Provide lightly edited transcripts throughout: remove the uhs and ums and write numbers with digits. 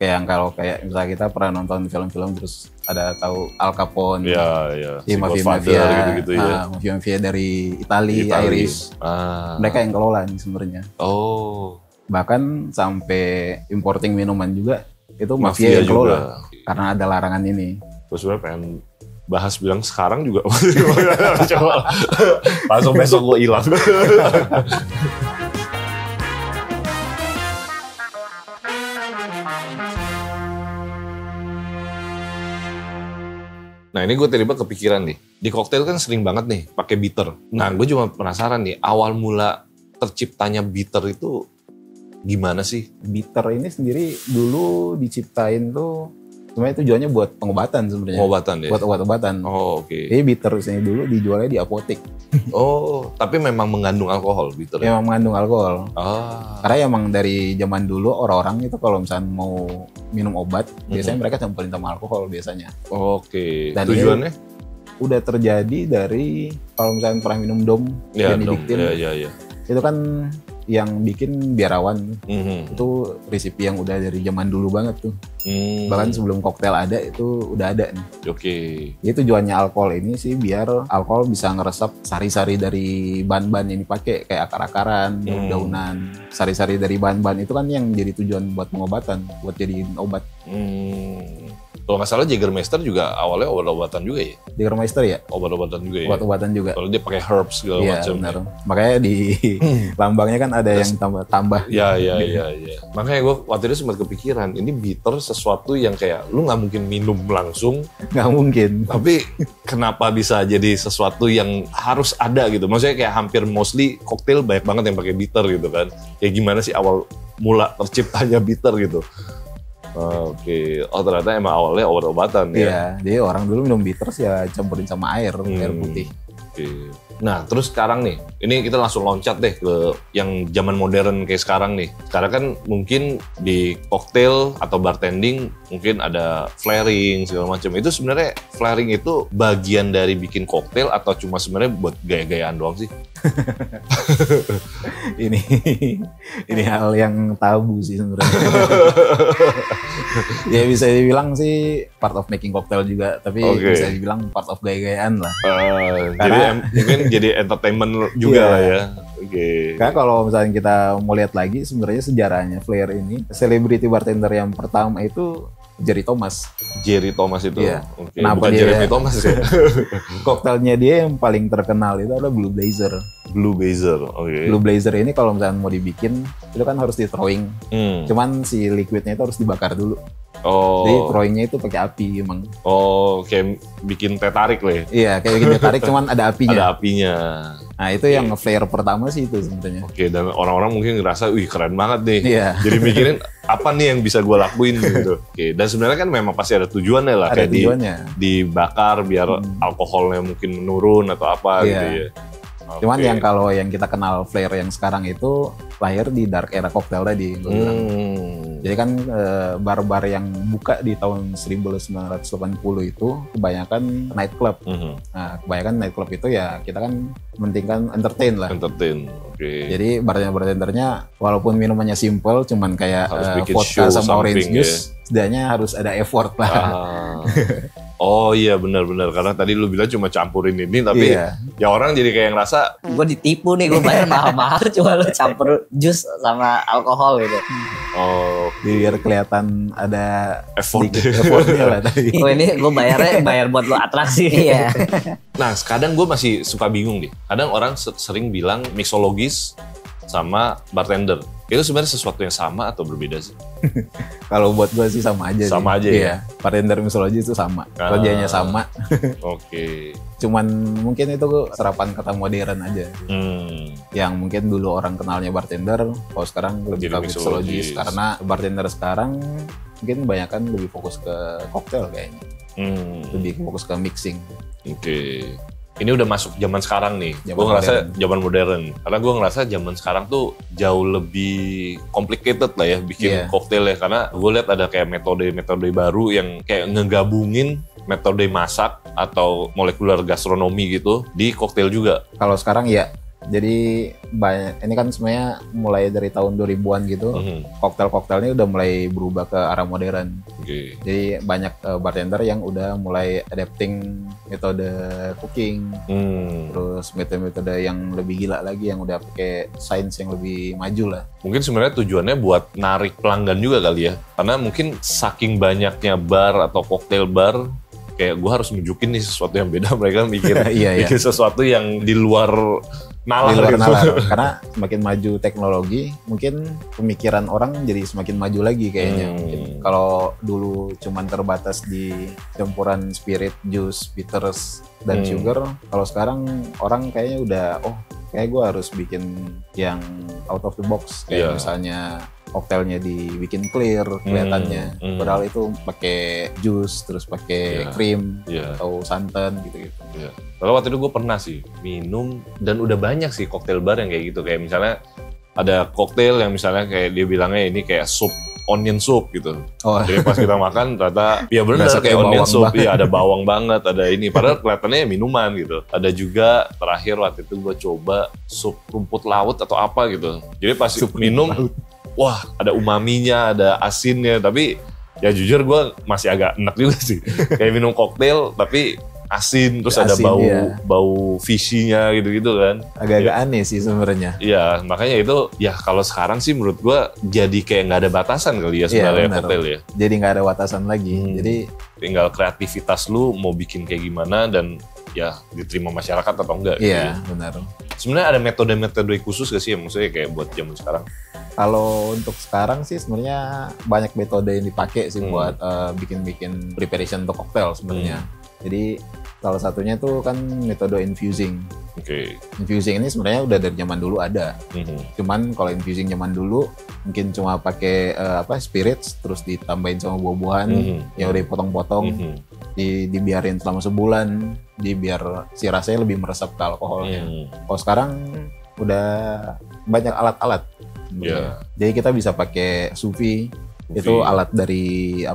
Kayak yang kalau kayak misalnya kita pernah nonton film-film terus ada tahu Al Capone, Iya. si Godfather mafia-mafia, gitu-gitu ya. mafia-mafia dari Italia, Irish. Mereka yang kelola nih sebenarnya. Oh. Bahkan sampai importing minuman juga itu mafia yang kelola. juga. Karena ada larangan ini. Gue sebenarnya pengen bahas bilang sekarang juga. Coba. Langsung besok gue hilang. Nah ini gue tiba-tiba kepikiran nih, di koktail kan sering banget nih pakai bitter. Nah gue cuma penasaran nih, awal mula terciptanya bitter itu gimana sih? Bitter ini sendiri dulu diciptain tuh sebenarnya tujuannya buat pengobatan sebenarnya. Pengobatan ya? Buat obat-obatan. Oh oke. Jadi bitter ini dulu dijualnya di apotek. Oh, tapi memang mengandung alkohol bitter ya? Memang mengandung alkohol. Ah. Karena emang dari zaman dulu orang-orang itu kalau misalnya mau minum obat, biasanya mereka campurin sama alkohol biasanya. Oke. Dan tujuannya? Udah terjadi dari kalau misalnya pernah minum dom, Ya, Benedictine, ya. itu kan yang bikin biarawan. Mhm. Itu resipi yang udah dari zaman dulu banget tuh. Bahkan sebelum koktail ada itu udah ada nih. Oke. Jadi tujuannya alkohol ini sih biar alkohol bisa ngeresep sari-sari dari bahan-bahan yang dipakai kayak akar-akaran, daun-daunan. Sari-sari dari bahan-bahan itu kan yang jadi tujuan buat pengobatan, buat jadiin obat. Kalau nggak salah Jägermeister juga awalnya obat-obatan juga ya? Jägermeister ya? Obat-obatan juga ya? Obat-obatan juga. Kalau dia pakai herbs segala Iya macam. benar. Makanya di lambangnya kan ada yang tambah. Ya. Makanya gue waktu itu sempat kepikiran, ini bitter sesuatu yang kayak lu nggak mungkin minum langsung, Nggak mungkin. tapi kenapa bisa jadi sesuatu yang harus ada gitu? Maksudnya kayak hampir mostly koktail banyak banget yang pakai bitter gitu kan? Kayak gimana sih awal mula terciptanya bitter gitu? Oke. Oh ternyata emang awalnya obat-obatan ya? Iya, jadi orang dulu minum bitters ya campurin sama air putih. Oke. Nah, terus sekarang nih, ini kita langsung loncat deh ke yang zaman modern kayak sekarang nih. Sekarang kan mungkin di koktail atau bartending mungkin ada flaring segala macam. Itu sebenarnya flaring itu bagian dari bikin koktail atau cuma sebenarnya buat gaya-gayaan doang sih? ini hal yang tabu sih sebenarnya. Ya bisa dibilang sih part of making cocktail juga, tapi bisa dibilang part of gaya-gayaan lah. Jadi mungkin jadi entertainment juga lah ya. Oke. Karena kalau misalnya kita mau lihat lagi sebenarnya sejarahnya Flair ini, celebrity bartender yang pertama itu Jerry Thomas. Jerry Thomas itu? Iya. Okay. Kenapa bukan dia, Jeremy Thomas ya? Koktailnya dia yang paling terkenal itu adalah Blue Blazer. Blue Blazer, oke. Blue Blazer ini kalau misalnya mau dibikin, itu kan harus di throwing. Cuman si liquidnya itu harus dibakar dulu. Oh. Jadi throwingnya itu pakai api emang. Oh, kayak bikin teh tarik lah ya? Iya, kayak bikin teh tarik cuman ada apinya. Ada apinya. Nah itu yang nge-flare pertama sih itu sebenarnya. Oke, dan orang-orang mungkin ngerasa, wih keren banget nih. Iya. Jadi mikirin apa nih yang bisa gue lakuin gitu. Oke, dan sebenarnya kan memang pasti ada tujuannya lah. Ada kayak tujuannya. Dibakar biar alkoholnya mungkin menurun atau apa gitu ya. Cuman yang kalau yang kita kenal flare yang sekarang itu lahir di dark era cocktail tadi. Jadi kan bar-bar yang buka di tahun 1980 itu kebanyakan nightclub. Nah kebanyakan nightclub itu ya kita kan mementingkan entertain lah. Entertain, oke. Jadi bartender-bartendernya walaupun minumannya simple cuman kayak vodka sama orange juice, setidaknya harus ada effort lah. Oh iya benar-benar karena tadi lu bilang cuma campurin ini tapi ya orang jadi kayak ngerasa gue ditipu nih, gue bayar mahal-mahal cuma lu campur jus sama alkohol gitu. Oh, biar kelihatan ada effortnya lah tadi. Oh ini gue bayar buat lu atraksi. Iya. Nah kadang gue masih suka bingung nih. Kadang orang sering bilang mixologis sama bartender. Itu sebenarnya sesuatu yang sama atau berbeda sih? Kalau buat gue sih sama aja. Sama aja ya? Bartender mixologi itu sama. Kerjanya sama. Oke. Cuman mungkin itu serapan kata modern aja. Yang mungkin dulu orang kenalnya bartender, kalau sekarang lebih ke mixologis. Karena bartender sekarang mungkin kebanyakan lebih fokus ke koktail kayaknya. Lebih fokus ke mixing. Oke. Ini udah masuk zaman sekarang nih. Gue ngerasa zaman modern. Karena gue ngerasa zaman sekarang tuh jauh lebih complicated lah ya bikin koktail ya. Karena gue lihat ada kayak metode-metode baru yang kayak ngegabungin metode masak atau molekular gastronomi gitu di koktail juga. Kalau sekarang ya Jadi banyak, ini kan sebenarnya mulai dari tahun 2000-an gitu, koktel-koktelnya udah mulai berubah ke arah modern. Oke. Jadi banyak bartender yang udah mulai adapting metode cooking, terus metode-metode yang lebih gila lagi, yang udah pakai sains yang lebih maju lah. Mungkin sebenarnya tujuannya buat narik pelanggan juga kali ya. Karena mungkin saking banyaknya bar atau koktail bar, kayak gue harus nunjukin nih sesuatu yang beda. Mereka mikir, mikir sesuatu yang di luar nalar. Di luar gitu. nalar. Karena semakin maju teknologi, mungkin pemikiran orang jadi semakin maju lagi kayaknya. Mungkin kalau dulu cuman terbatas di campuran spirit, juice, bitters, dan sugar, kalau sekarang orang kayaknya udah, kayak gue harus bikin yang out of the box. Kayak misalnya koktelnya dibikin clear kelihatannya, padahal itu pakai jus terus pakai krim atau santan gitu-gitu. Kalau waktu itu gue pernah sih minum, dan udah banyak sih koktail bar yang kayak gitu. Kayak misalnya ada koktail yang misalnya kayak dia bilangnya ini kayak sup, onion soup gitu. Jadi pas kita makan ternyata ya benar kayak onion soup, iya ada bawang banget, ada ini. Padahal kelihatannya minuman gitu. Ada juga terakhir waktu itu gue coba sup rumput laut atau apa gitu. Jadi pas minum, wah ada umaminya, ada asinnya, tapi ya jujur gue masih agak enak juga sih. Kayak minum koktail tapi asin, terus ada bau fishy-nya gitu-gitu kan. Agak-agak aneh sih sebenarnya. Iya, makanya itu ya kalau sekarang sih menurut gue jadi kayak nggak ada batasan kali ya sebenarnya koktail ya. Jadi nggak ada batasan lagi. Jadi tinggal kreativitas lu mau bikin kayak gimana dan ya diterima masyarakat atau enggak. Iya, gitu. benar. Sebenarnya ada metode-metode khusus gak sih maksudnya kayak buat zaman sekarang? Kalau untuk sekarang sih sebenarnya banyak metode yang dipakai sih buat bikin preparation untuk koktail sebenarnya. Jadi salah satunya tuh kan metode infusing. Infusing ini sebenarnya udah dari zaman dulu ada. Cuman kalau infusing zaman dulu mungkin cuma pakai spirits terus ditambahin sama buah-buahan yang udah dipotong-potong, dibiarin selama sebulan, biar si rasanya lebih meresap ke alkoholnya. Kalau sekarang udah banyak alat-alat. Jadi kita bisa pakai sous vide. Itu alat dari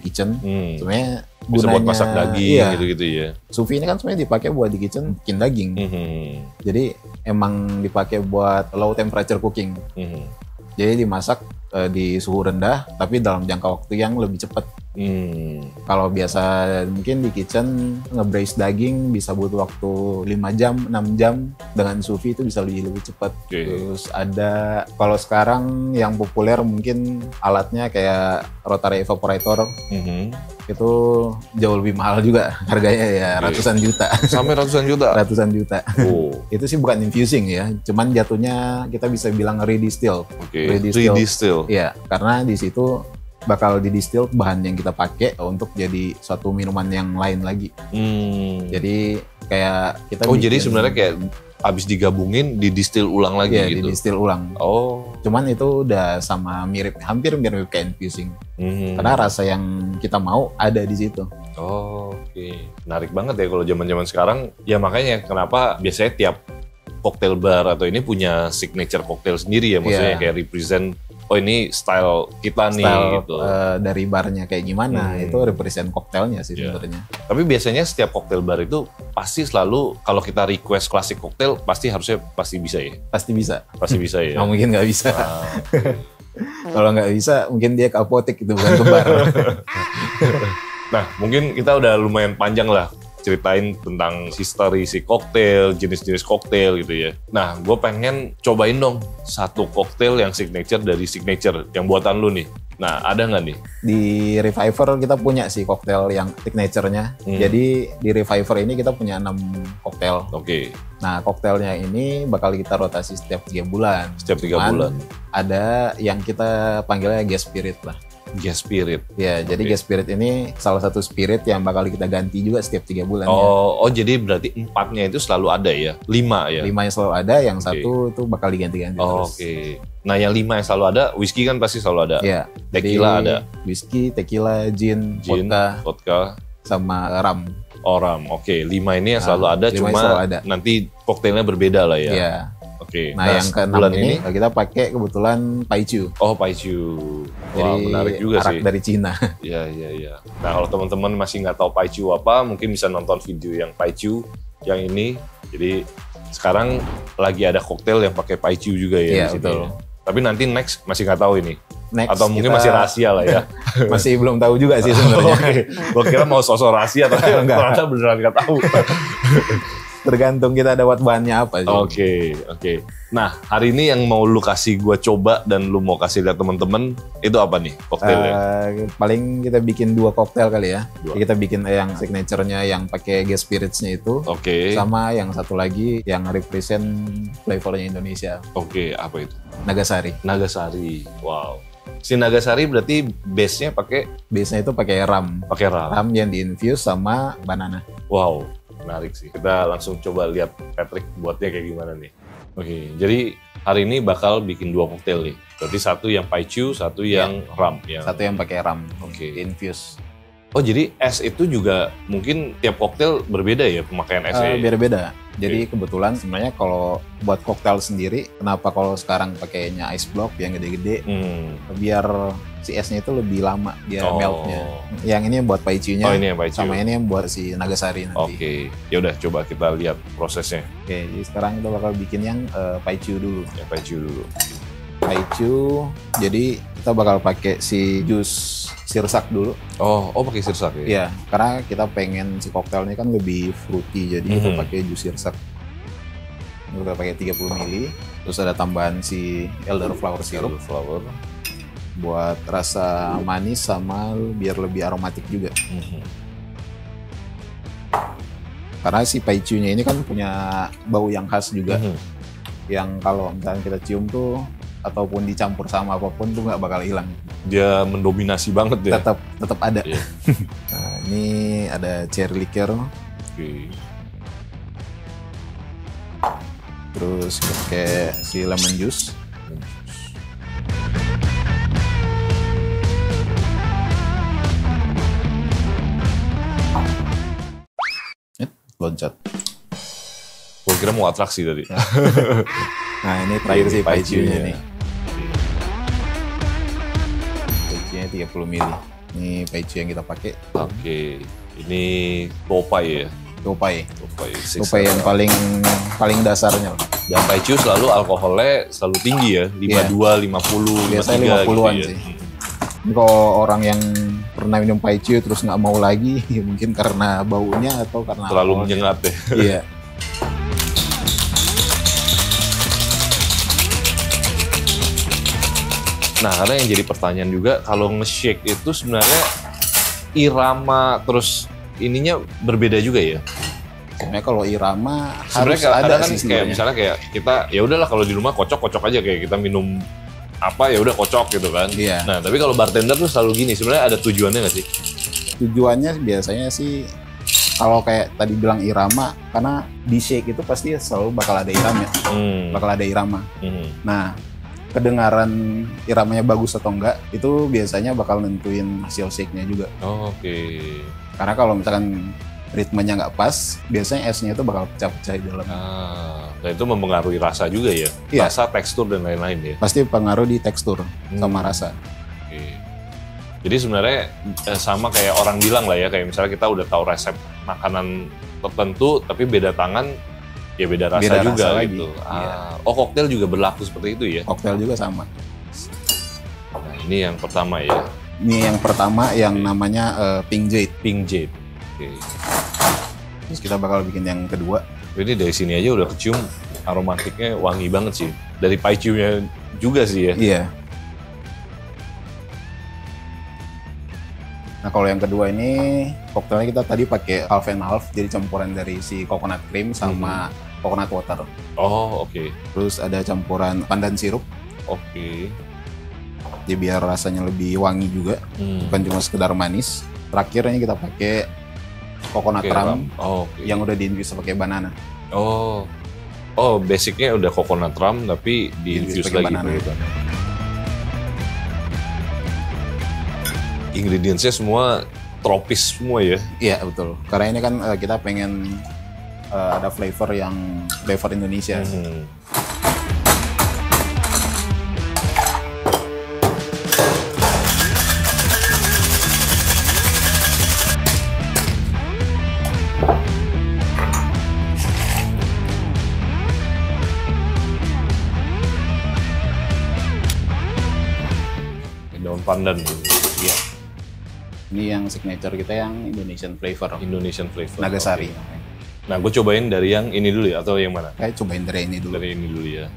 kitchen. Sebenarnya bisa gunanya, buat masak daging gitu-gitu ya. Sous vide ini kan sebenarnya dipakai buat di kitchen bikin daging. Jadi emang dipakai buat low temperature cooking. Jadi dimasak di suhu rendah tapi dalam jangka waktu yang lebih cepat. Kalau biasa mungkin di kitchen nge-braise daging bisa butuh waktu 5 jam, 6 jam, dengan sous vide itu bisa lebih cepat. Terus ada, kalau sekarang yang populer mungkin alatnya kayak rotary evaporator. Itu jauh lebih mahal juga harganya ya, ratusan juta. Sampai ratusan juta? Ratusan juta. Itu sih bukan infusing ya, cuman jatuhnya kita bisa bilang redistill. Redistill. Iya, karena di situ bakal didistil bahan yang kita pakai untuk jadi suatu minuman yang lain lagi. Jadi kayak kita jadi sebenarnya kayak abis digabungin didistil ulang lagi gitu. Didistil ulang. Cuman itu udah sama hampir mirip kayak infusing. Karena rasa yang kita mau ada di situ. Menarik banget ya kalau zaman-zaman sekarang. Ya makanya kenapa biasanya tiap cocktail bar atau ini punya signature cocktail sendiri ya, maksudnya kayak represent ini style kita nih gitu. Dari barnya kayak gimana, itu represent koktelnya sih sebenarnya. Tapi biasanya setiap koktail bar itu pasti selalu kalau kita request klasik koktail pasti bisa ya? Pasti bisa ya? Nggak mungkin nggak bisa. Kalau nggak bisa mungkin dia ke apotek itu, bukan ke bar. Nah mungkin kita udah lumayan panjang lah ceritain tentang history si koktail, jenis-jenis koktail gitu ya. Nah, gue pengen cobain dong satu koktail yang signature dari signature, yang buatan lu nih. Nah, ada nggak nih? Di Reviver kita punya sih koktail yang signature-nya. Jadi di Reviver ini kita punya 6 koktail. Nah, koktailnya ini bakal kita rotasi setiap 3 bulan. Setiap 3 bulan. Ada yang kita panggilnya guest spirit lah. Guest spirit. Ya, jadi guest spirit ini salah satu spirit yang bakal kita ganti juga setiap 3 bulan. Jadi berarti 4-nya itu selalu ada ya? 5 ya? 5 yang selalu ada, yang 1 itu bakal diganti-ganti terus. Nah, yang 5 yang selalu ada, whisky kan pasti selalu ada. Iya. Tequila ada. Whisky, tequila, gin, vodka, sama ram. Ram. 5 ini yang selalu ada, cuma selalu ada. Nanti koktailnya berbeda lah ya. Iya. Nah, yang ke-6 ini kita pakai kebetulan Paichu. Paichu. Wah, menarik juga arak sih. dari Cina. Iya. Nah, kalau teman-teman masih nggak tahu Paichu apa, mungkin bisa nonton video yang Paichu yang ini. Jadi sekarang lagi ada koktail yang pakai paichu juga ya. Iya, di sini. betul. Tapi nanti next masih nggak tahu ini. Next, Atau mungkin kita masih rahasia lah ya. masih belum tahu juga sih sebenarnya. Oke, gua kira mau sosok rahasia tapi ternyata beneran nggak tahu. Tergantung kita dapat bahannya apa sih. Oke. Nah, hari ini yang mau lu kasih gua coba dan lu mau kasih lihat temen-temen itu apa nih koktailnya? Paling kita bikin 2 koktail kali ya. 2. Kita bikin yang signaturenya yang pakai gas spiritsnya itu. Oke. Sama yang satu lagi yang represent flavornya Indonesia. Oke, apa itu? Nagasari. Nagasari. Wow. Si Nagasari berarti base-nya Base-nya itu pakai ram. pakai ram. Ram yang diinfuse sama banana. Wow, menarik sih. Kita langsung coba lihat Patrick buatnya kayak gimana nih. Oke, jadi hari ini bakal bikin 2 koktail nih. Berarti satu yang paichu, satu yang ram. Satu yang pakai ram. Oke. Infuse. Oh, jadi es itu juga mungkin tiap koktail berbeda ya pemakaian esnya? Beda-beda. Jadi kebetulan sebenarnya kalau buat koktail sendiri, kenapa kalau sekarang pakainya ice block yang gede-gede, biar si esnya itu lebih lama dia meltnya. Yang ini yang buat paichu-nya, Oh, ini yang paichu. sama ini yang buat si Nagasari nanti. Oke, ya udah coba kita lihat prosesnya. Oke, jadi sekarang kita bakal bikin yang paichu dulu. Yang paichu dulu. Paichu, jadi kita bakal pakai si jus sirsak dulu. Oh pakai sirsak ya? Iya, karena kita pengen si koktailnya kan lebih fruity, jadi kita pakai jus sirsak. Kita pakai 30 ml, terus ada tambahan si elderflower syrup Flower. buat rasa manis sama biar lebih aromatik juga. Karena si paichu-nya ini kan punya bau yang khas juga, yang kalau misalnya kita cium tuh ataupun dicampur sama apapun tuh nggak bakal hilang. Dia mendominasi banget ya? Tetap ada. Iya. Nah, ini ada cherry liqueur, Oke. terus pakai si lemon juice. Loncat. Gue kira mau atraksi tadi. Nah ini terakhir sih paichu-nya Paichu-nya. nih. Paichu-nya 30 ml. Ini paichu yang kita pakai. Oke. Ini Popeye ya? Topai. Popeye. yang paling dasarnya. Dan paichu selalu alkoholnya selalu tinggi ya? 52, 50, 53 Biasanya 50-an gitu ya? sih. Ini kalau orang yang pernah minum paichu terus nggak mau lagi, ya mungkin karena baunya atau karena Terlalu alkoholnya. menyengat ya? Iya. Nah, karena yang jadi pertanyaan juga, kalau nge-shake itu sebenarnya irama terus ininya berbeda juga ya? Sebenarnya kalau irama harus Sebenarnya ada kadang kan sih kayak sebenarnya. misalnya kayak kita ya udahlah kalau di rumah kocok aja kayak kita minum apa ya udah kocok gitu kan. Iya. Nah, tapi kalau bartender tuh selalu gini, sebenarnya ada tujuannya nggak sih? Tujuannya biasanya sih kalau kayak tadi bilang irama, karena di shake itu pasti selalu bakal ada irama, bakal ada irama. Nah, kedengaran iramanya bagus atau enggak itu biasanya bakal nentuin hasil shake-nya juga. Oke. Karena kalau misalkan ritmenya nggak pas, biasanya esnya itu bakal pecah-pecah di dalam. Dan itu mempengaruhi rasa juga ya? Iya. Rasa, tekstur, dan lain-lain ya? Pasti pengaruh di tekstur sama rasa. Oke. Jadi sebenarnya sama kayak orang bilang lah ya, kayak misalnya kita udah tahu resep makanan tertentu, tapi beda tangan, ya beda rasa Beda juga rasa gitu. lagi. Iya. Oh, koktail juga berlaku seperti itu ya? Koktail juga sama. Nah, ini yang pertama ya, Ini yang pertama yang namanya Pink Jade. Pink Jade. Oke. Terus kita bakal bikin yang kedua. Ini dari sini aja udah kecium aromatiknya wangi banget sih. Dari paichu-nya juga sih ya. Iya. Nah kalau yang kedua ini koktailnya kita tadi pakai half and half, jadi campuran dari si coconut cream sama coconut water. Oh, oke. Terus ada campuran pandan sirup, Oke. jadi biar rasanya lebih wangi juga, bukan cuma sekedar manis. Terakhirnya kita pakai coconut Oke, rum Oh, oke. yang udah diinfuse pakai banana. Oh. Oh, basicnya udah coconut rum tapi di-infuse pakai lagi. banana. Ingredientsnya semua tropis semua ya. Iya betul. Karena ini kan kita pengen ada flavor Indonesia. pandan. Iya. Ini yang signature kita yang Indonesian flavor. Indonesian flavor. Nagasari. Oke. Nah, gue cobain dari yang ini dulu ya, atau yang mana? Kayak cobain dari ini dulu. Dari ini dulu ya.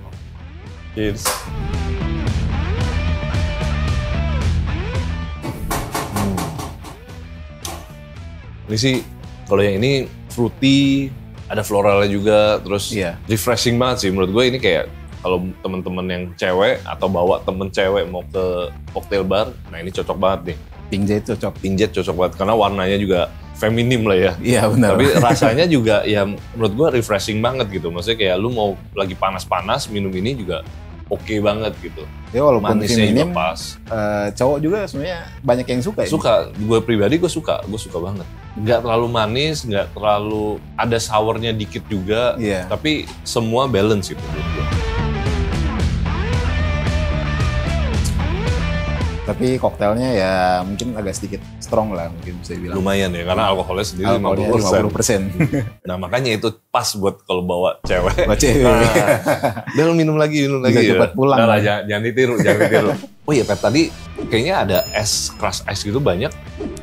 Cheers. Ini sih, kalau yang ini fruity, ada floralnya juga, terus Iya. refreshing banget sih. Menurut gue ini kayak kalau temen-temen yang cewek atau bawa temen cewek mau ke cocktail bar, nah ini cocok banget nih. Pink Jade cocok. Pink Jet cocok banget karena warnanya juga feminim lah ya. Iya benar. Tapi rasanya juga ya menurut gua refreshing banget gitu. Maksudnya kayak lu mau lagi panas-panas minum ini juga oke banget gitu. Ya walaupun Manisnya juga feminim, pas. cowok juga sebenarnya banyak yang suka. Suka, gue pribadi gue suka banget. Nggak terlalu manis, nggak terlalu ada sournya dikit juga. Iya. Tapi semua balance gitu menurut gua. Tapi koktelnya ya mungkin agak sedikit strong lah, mungkin bisa dibilang. Lumayan ya, karena alkoholnya sendiri Alkoholnya 50%. Nah makanya itu pas buat kalau bawa cewek. Buat cewek. Nah, dan minum lagi. Bisa cepat pulang. Nah, jangan ditiru. Oh iya Pep, tadi kayaknya ada es, crush ice gitu banyak.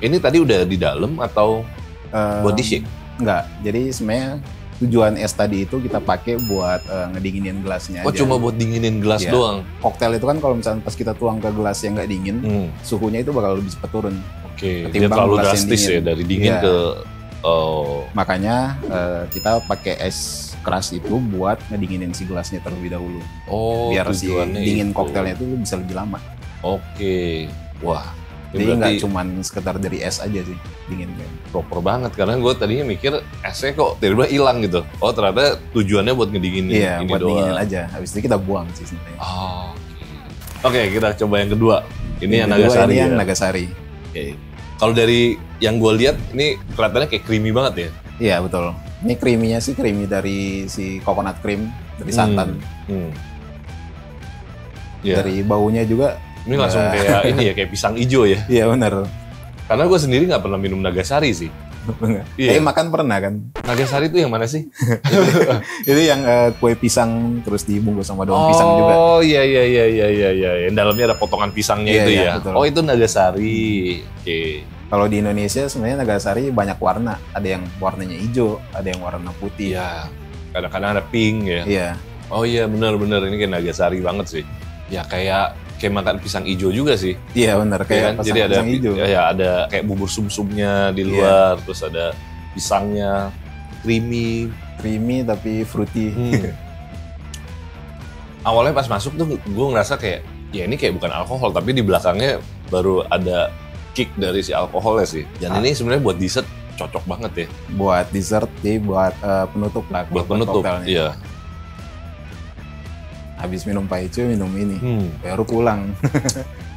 Ini tadi udah di dalam atau buat di shake? Enggak, jadi sebenarnya tujuan es tadi itu kita pakai buat ngedinginin gelasnya Oh aja. cuma buat dinginin gelas Iya. doang? Koktel itu kan kalau misalnya pas kita tuang ke gelas yang nggak dingin, suhunya itu bakal lebih cepat turun. Oke, dia Ketimbang terlalu gelas yang drastis ya, dingin. dari dingin Iya. ke... Oh, Makanya kita pakai es keras itu buat ngedinginin si gelasnya terlebih dahulu. Biar si tujuannya dingin itu. koktelnya itu bisa lebih lama. Oke, wah. Ini Jadi nggak berarti cuman sekedar dari es aja sih dinginnya. proper banget, karena gue tadinya mikir esnya kok tiba-tiba hilang gitu. Oh ternyata tujuannya buat ngedinginin Iya, ini buat doang. dinginin aja. Habis itu kita buang sih sebenarnya. Oh, oke, kita coba yang kedua. Ini yang kedua, Nagasari ini yang ya. Nagasari. Oke. Kalau dari yang gue lihat, ini kelihatannya kayak creamy banget ya. Iya betul. Ini creamy-nya sih creamy dari si coconut cream, dari santan. Iya. Dari baunya juga. Ini langsung kayak ini ya, kayak pisang hijau ya. Iya benar. Karena gue sendiri nggak pernah minum Nagasari sih. Iya. Makan pernah kan? Nagasari itu yang mana sih? Itu yang kue pisang terus dibungkus sama daun pisang juga. Oh iya. Yang dalamnya ada potongan pisangnya Iya, itu iya, ya. betul. Oh itu Nagasari. Oke. Kalau di Indonesia sebenarnya Nagasari banyak warna. Ada yang warnanya hijau, ada yang warna putih. Iya. Kadang-kadang ada pink ya. Iya. Oh iya benar-benar ini kayak Nagasari banget sih. Ya kayak makan pisang hijau juga sih. Iya benar Ya kayak kan? Jadi ada pisang hijau. ya ada kayak bubur sum-sumnya di luar, terus ada pisangnya creamy. Creamy tapi fruity. Awalnya pas masuk tuh gue ngerasa kayak ya ini kayak bukan alkohol, tapi di belakangnya baru ada kick dari si alkoholnya sih. Dan ini sebenarnya buat dessert cocok banget ya. Buat dessert, jadi buat penutup lah. Buat penutup. koktelnya. Iya. Habis minum paicu minum ini, baru pulang.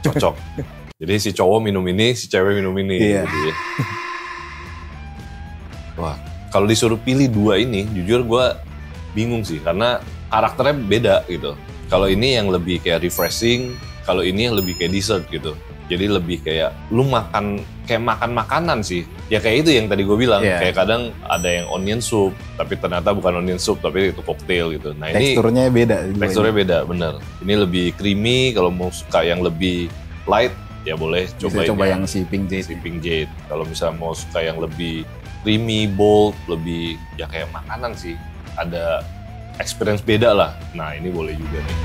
Cocok. Jadi si cowok minum ini, si cewek minum ini. Iya. Gitu ya. Wah, kalau disuruh pilih dua ini, jujur gue bingung sih, karena karakternya beda gitu. Kalau ini yang lebih kayak refreshing, kalau ini yang lebih kayak dessert gitu. Jadi lebih kayak lu makan kayak makan makanan sih. Ya kayak itu yang tadi gue bilang. Iya. Kayak kadang ada yang onion soup, tapi ternyata bukan onion soup, tapi itu cocktail gitu. Nah ini Teksturnya beda. teksturnya beda, bener. Ini lebih creamy. Kalau mau suka yang lebih light, ya boleh Bisa cobain coba yang si Pink Jade. si Pink Jade. Kalau misalnya mau suka yang lebih creamy, bold, lebih ya kayak makanan sih. Ada experience beda lah. Nah ini boleh juga nih.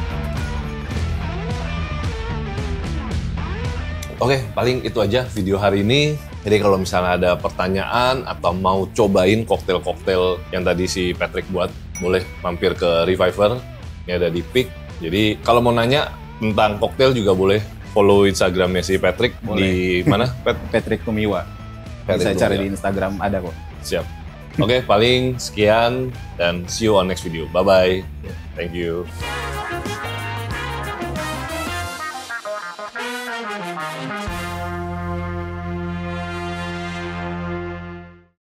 Oke, paling itu aja video hari ini. Jadi kalau misalnya ada pertanyaan atau mau cobain koktail-koktail yang tadi si Patrick buat, boleh mampir ke Reviver. Ini ada di Peak. Jadi kalau mau nanya tentang koktail juga boleh follow Instagramnya si Patrick. Boleh. Di mana, Pat? Patrick Tumiwa. Patrick Bisa cari Tumiwa. di Instagram, ada kok. Siap. Oke, paling sekian dan see you on next video. Bye-bye. Thank you.